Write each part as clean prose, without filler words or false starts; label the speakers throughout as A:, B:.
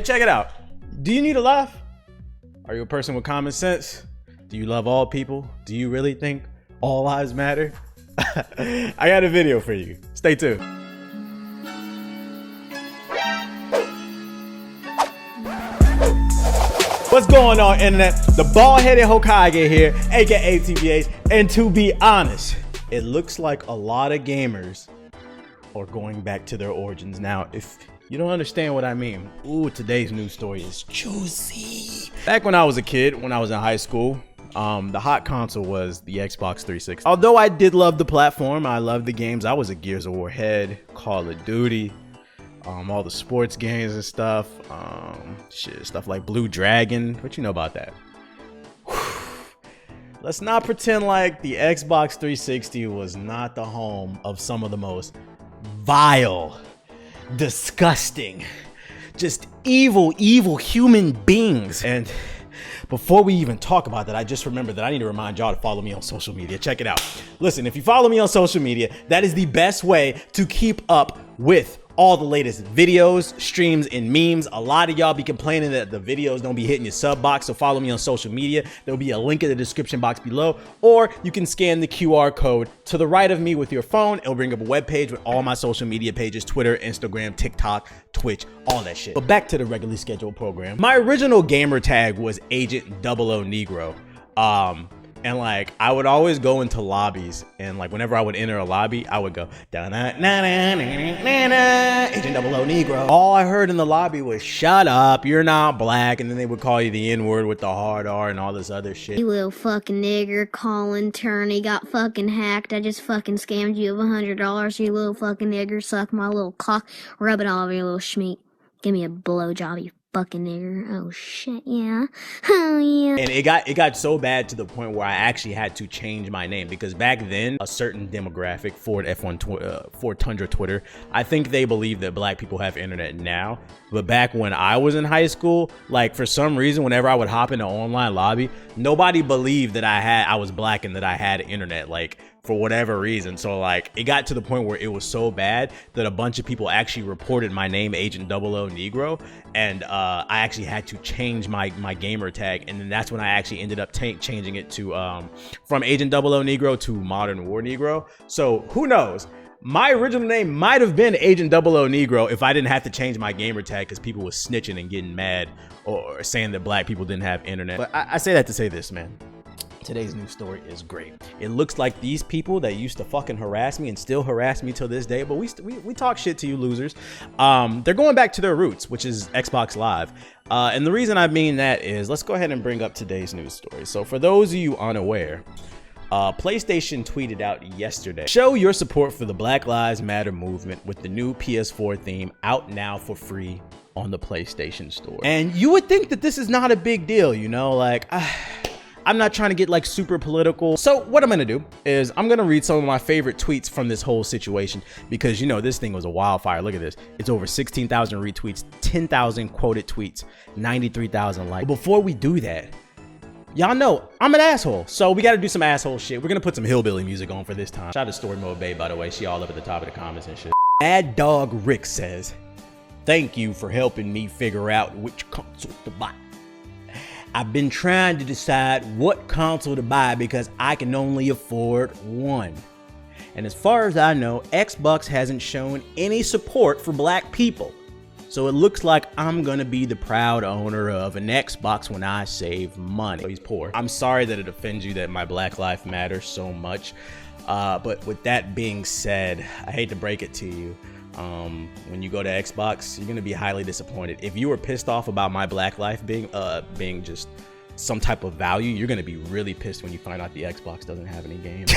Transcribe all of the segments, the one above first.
A: Hey, check it out. Do you need a laugh? Are you a person with common sense? Do you love all people? Do you really think all lives matter? I got a video for you. Stay tuned. What's going on, internet? The bald-headed Hokage here, aka TBH, and to be honest, it looks like a lot of gamers are going back to their origins. Now, if you don't understand what I mean, today's news story is juicy. Back when I was a kid, when I was in high school, the hot console was the Xbox 360. Although I did love the platform, I loved the games. I was a Gears of War head, Call of Duty, all the sports games and stuff, stuff like Blue Dragon. What you know about that? Let's not pretend like the Xbox 360 was not the home of some of the most vile, disgusting, just evil human beings. And before we even talk about that, I just remembered that I need to remind y'all to follow me on social media. Check it out. Listen, if you follow me on social media, that is the best way to keep up with all the latest videos, streams, and memes. A lot of y'all be complaining that the videos don't be hitting your sub box, so follow me on social media. There'll be a link in the description box below, or you can scan the QR code to the right of me with your phone. It'll bring up a web page with all my social media pages: Twitter, Instagram, TikTok, Twitch, all that shit. But back to the regularly scheduled program. My original gamer tag was Agent 00 Negro. And like, I would always go into lobbies, and like whenever I would enter a lobby, I would go Agent 00 Negro. All I heard in the lobby was "Shut up, you're not black," and then they would call you the N-word with the hard R and all this other shit.
B: You little fucking nigger, Colin Turney got fucking hacked. I just fucking scammed you of $100. You little fucking nigger, suck my little cock, rub it all over your little schmeat. Give me a blowjob, you fucking nigger. Oh shit, yeah. Oh yeah.
A: And it got so bad to the point where I actually had to change my name, because back then a certain demographic, Ford Tundra Twitter, I think they believe that black people have internet now. But back when I was in high school, like for some reason, whenever I would hop into online lobby, nobody believed that I was black and that I had internet, like for whatever reason. So like it got to the point where it was so bad that a bunch of people actually reported my name, Agent 00 Negro, and I actually had to change my gamer tag. And then that's when I actually ended up changing it to from Agent 00 Negro to Modern War Negro. So who knows? My original name might have been Agent 00 Negro if I didn't have to change my gamer tag because people were snitching and getting mad or saying that black people didn't have internet. But I say that to say this, man. Today's news story is great. It looks like these people that used to fucking harass me and still harass me till this day, but we talk shit to you losers. They're going back to their roots, which is Xbox Live. And the reason I mean that is, let's go ahead and bring up today's news story. So for those of you unaware, PlayStation tweeted out yesterday, show your support for the Black Lives Matter movement with the new PS4 theme out now for free on the PlayStation Store. And you would think that this is not a big deal, you know, like I'm not trying to get like super political. So what I'm gonna do is I'm gonna read some of my favorite tweets from this whole situation, because you know this thing was a wildfire. Look at this. It's over 16,000 retweets, 10,000 quoted tweets, 93,000 likes. But before we do that, y'all know I'm an asshole, so we got to do some asshole shit. We're gonna put some hillbilly music on for this time. Shout out to Story Mode Babe, by the way. She all up at the top of the comments and shit. Mad Dog Rick says, "Thank you for helping me figure out which console to buy. I've been trying to decide what console to buy because I can only afford one. And as far as I know, Xbox hasn't shown any support for black people. So it looks like I'm gonna be the proud owner of an Xbox when I save money." So he's poor. I'm sorry that it offends you that my Black Life matters so much. But with that being said, I hate to break it to you. When you go to Xbox, you're gonna be highly disappointed. If you were pissed off about my Black Life being just some type of value, you're gonna be really pissed when you find out the Xbox doesn't have any games.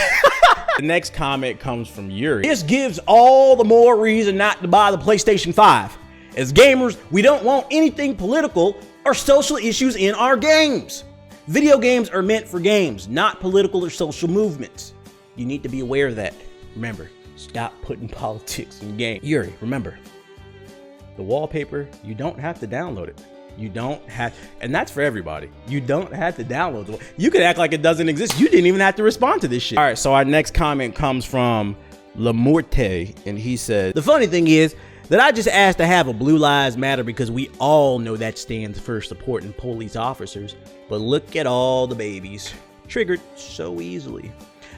A: The next comment comes from Yuri. "This gives all the more reason not to buy the PlayStation 5. As gamers, we don't want anything political or social issues in our games. Video games are meant for games, not political or social movements. You need to be aware of that. Remember, stop putting politics in games." Yuri, remember, the wallpaper, you don't have to download it. You don't have, and that's for everybody. You don't have to download it. You could act like it doesn't exist. You didn't even have to respond to this shit. All right, so our next comment comes from Lamorte, and he says, "The funny thing is, that I just asked to have a Blue Lives Matter because we all know that stands for supporting police officers. But look at all the babies triggered so easily.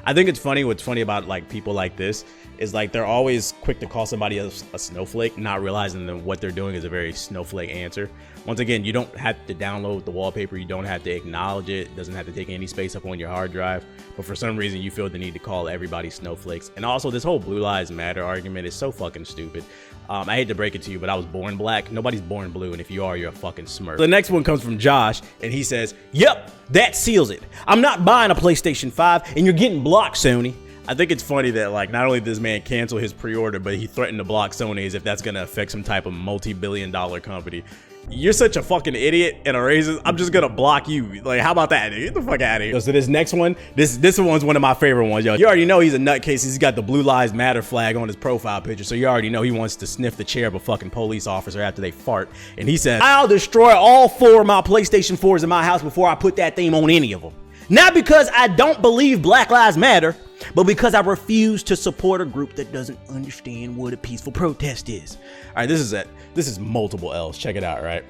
A: I think it's funny. What's funny about like people like this is like they're always quick to call somebody else a snowflake, not realizing that what they're doing is a very snowflake answer. Once again, you don't have to download the wallpaper. You don't have to acknowledge it. It doesn't have to take any space up on your hard drive. But for some reason, you feel the need to call everybody snowflakes. And also, this whole Blue Lives Matter argument is so fucking stupid. I hate to break it to you, but I was born black. Nobody's born blue, and if you are, you're a fucking smurf. The next one comes from Josh, and he says, "Yep, that seals it. I'm not buying a PlayStation 5, and you're getting blocked, Sony." I think it's funny that like not only did this man cancel his pre-order, but he threatened to block Sony as if that's gonna affect some type of multi-billion-dollar company. You're such a fucking idiot and a racist. I'm just gonna block you. Like, how about that? Get the fuck out of here. So this next one, this one's one of my favorite ones, yo. You already know he's a nutcase. He's got the Blue Lives Matter flag on his profile picture, so you already know he wants to sniff the chair of a fucking police officer after they fart. And he says, "I'll destroy all 4 of my PlayStation 4s in my house before I put that thing on any of them. Not because I don't believe Black Lives Matter, but because I refuse to support a group that doesn't understand what a peaceful protest is." All right, this is it. This is multiple L's. Check it out, right?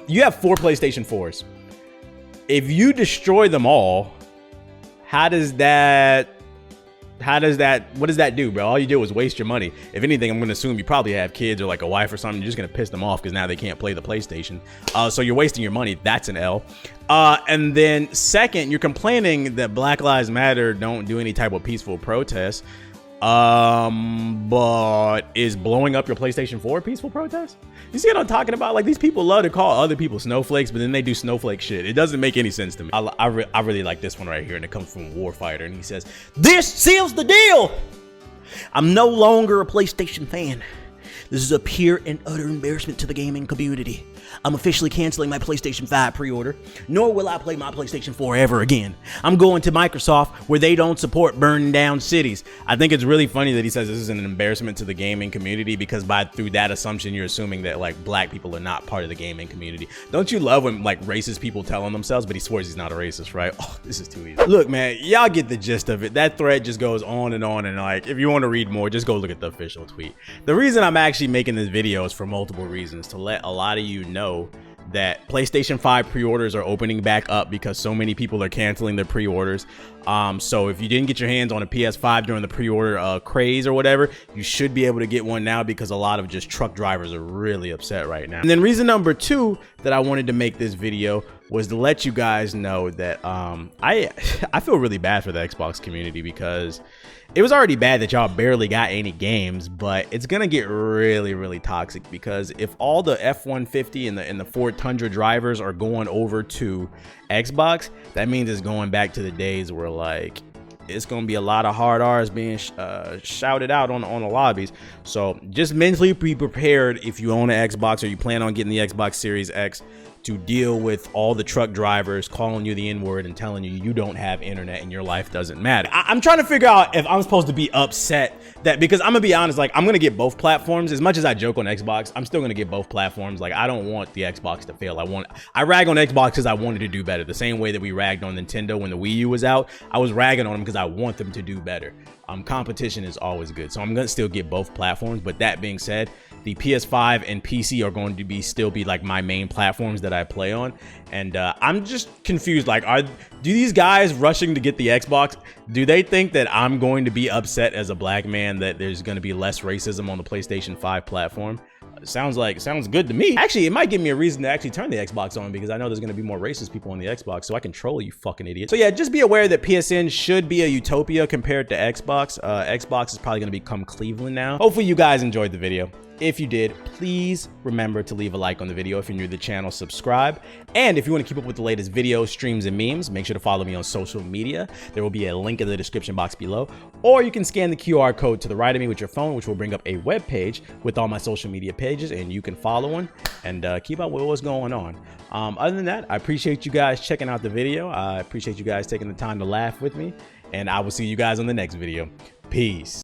A: You have 4 PlayStation 4s. If you destroy them all, what does that do, bro? All you do is waste your money. If anything, I'm gonna assume you probably have kids or like a wife or something. You're just gonna piss them off because now they can't play the PlayStation. So you're wasting your money. That's an L. And then second, you're complaining that Black Lives Matter don't do any type of peaceful protest. But is blowing up your PlayStation 4 a peaceful protest? You see what I'm talking about? Like, these people love to call other people snowflakes, but then they do snowflake shit. It doesn't make any sense to me. I really like this one right here, and it comes from Warfighter, and he says, "This seals the deal. I'm no longer a PlayStation fan. This is a pure and utter embarrassment to the gaming community. I'm officially canceling my PlayStation 5 pre-order, nor will I play my PlayStation 4 ever again. I'm going to Microsoft where they don't support burning down cities." I think it's really funny that he says this is an embarrassment to the gaming community because through that assumption, you're assuming that like black people are not part of the gaming community. Don't you love when like racist people tell on themselves, but he swears he's not a racist, right? Oh, this is too easy. Look, man, y'all get the gist of it. That thread just goes on, and like, if you want to read more, just go look at the official tweet. The reason I'm actually making this video is for multiple reasons, to let a lot of you know that PlayStation 5 pre-orders are opening back up because so many people are canceling their pre-orders. So if you didn't get your hands on a PS5 during the pre-order craze or whatever, you should be able to get one now because a lot of just truck drivers are really upset right now. And then reason number 2 that I wanted to make this video was to let you guys know that I feel really bad for the Xbox community because it was already bad that y'all barely got any games, but it's gonna get really, really toxic because if all the F-150 and the Ford Tundra drivers are going over to Xbox, that means it's going back to the days where like it's gonna be a lot of hard R's being shouted out on the lobbies. So just mentally be prepared if you own an Xbox or you plan on getting the Xbox Series X to deal with all the truck drivers calling you the N-word and telling you you don't have internet and your life doesn't matter. I'm trying to figure out if I'm supposed to be upset that, because I'm gonna be honest, like I'm gonna get both platforms. As much as I joke on Xbox, I'm still gonna get both platforms. Like I don't want the Xbox to fail. I rag on Xbox because I wanted to do better. The same way that we ragged on Nintendo when the Wii U was out, I was ragging on them because I want them to do better. Competition is always good, so I'm gonna still get both platforms. But that being said, the PS5 and PC are going to still be like my main platforms that I play on, and I'm just confused. Like, do these guys rushing to get the Xbox, do they think that I'm going to be upset as a black man that there's going to be less racism on the PlayStation 5 platform? Sounds good to me. Actually, it might give me a reason to actually turn the Xbox on because I know there's going to be more racist people on the Xbox, so I can troll you fucking idiots. So yeah, just be aware that PSN should be a utopia compared to Xbox. Xbox is probably going to become Cleveland now. Hopefully you guys enjoyed the video. If you did, please remember to leave a like on the video. If you're new to the channel, subscribe. And if you want to keep up with the latest videos, streams, and memes, make sure to follow me on social media. There will be a link in the description box below. Or you can scan the QR code to the right of me with your phone, which will bring up a web page with all my social media pages, and you can follow one and keep up with what's going on. Other than that, I appreciate you guys checking out the video. I appreciate you guys taking the time to laugh with me, and I will see you guys on the next video. Peace.